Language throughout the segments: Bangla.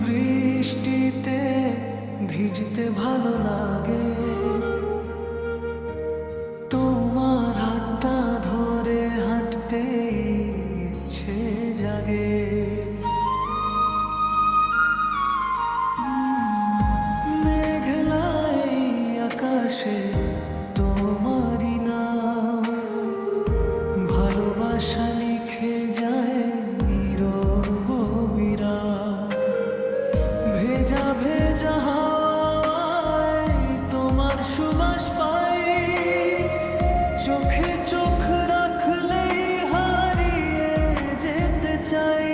বৃষ্টিতে ভিজতে ভালো লাগে, তোমার হাতটা ধরে হাঁটতে ইচ্ছে জাগে। মেঘলাই আকাশে তোমারই নাম, ভালোবাসা লিখে যায় নীরব বিরাম। ভেজা ভেজা হাওয়ায় তোমার সুবাস পাই, চোখে চোখ রাখলেই হারিয়ে যেতে চাই।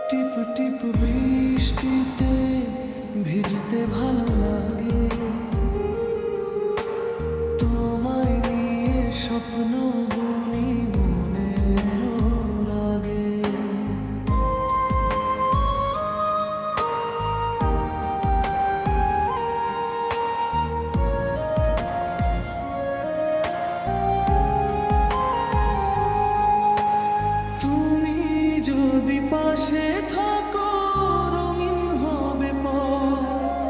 টিপ টিপ বৃষ্টিতে ভিজতে ভালো লাগে, তোমায় নিয়ে স্বপ্ন বুনি মনের রাগে। তুমি যদি পাশে থাকো রঙিন হবে পথ,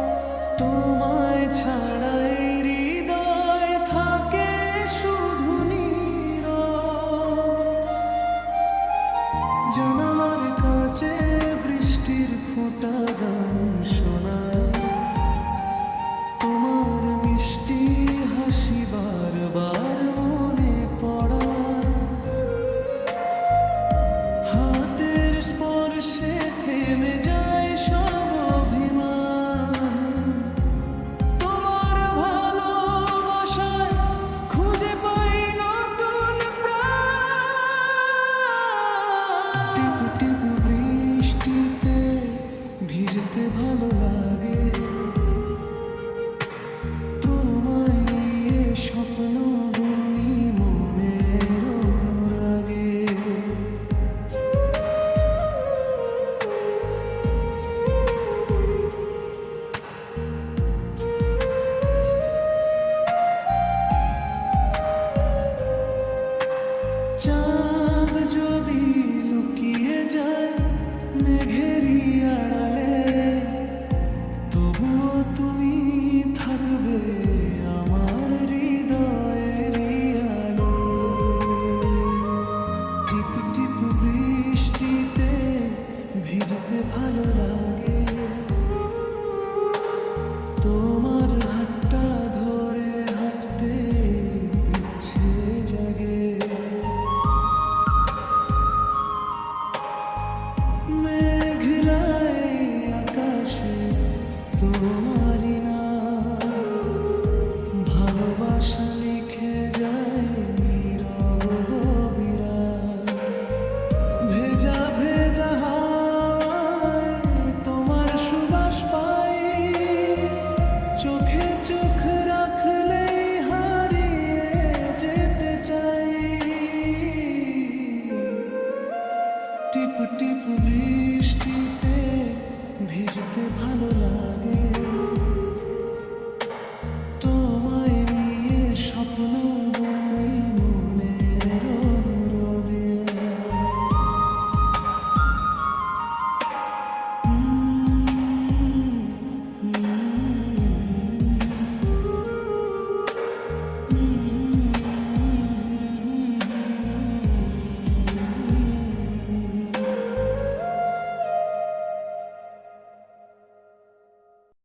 তোমায় ছাড়াই হৃদয় থাকে শুধু নীরব। জানালার কাছে বৃষ্টির ফোঁটা গান শোনায়, তোমার মিষ্টি হাসি বারবার মনে পড়ায়। হাতের স্পর্শে থেমে যায় সব অভিমান, তোমার ভালোবাসায় খুঁজে পাই নতুন প্রাণ। টিপ টিপ বৃষ্টিতে ভিজতে ভালো লাগে, তোমায় নিয়ে স্বপ্ন বুনি মনের অনুরাগে। চাঁদ যদি লুকিয়ে যায় মেঘেরই আড়ালে, তবুও তুমি থাকবে আমার হৃদয়ের আলো। টিপ টিপ বৃষ্টিতে ভিজতে ভালো লাগে, তোমার হাতটা ধরে হাঁটতে ইচ্ছে জাগে। মেঘলাই আকাশে তোমারই নাম, ভালোবাসা লিখে যায় নীরব বিরাম। ভেজা ভেজা হাওয়ায় তোমার সুবাস পাই, চোখে চোখ রাখলেই হারিয়ে যেতে চাই। টিপ টিপ বৃষ্টিতে ভিজতে ভালো লাগে, তোমায় নিয়ে স্বপ্ন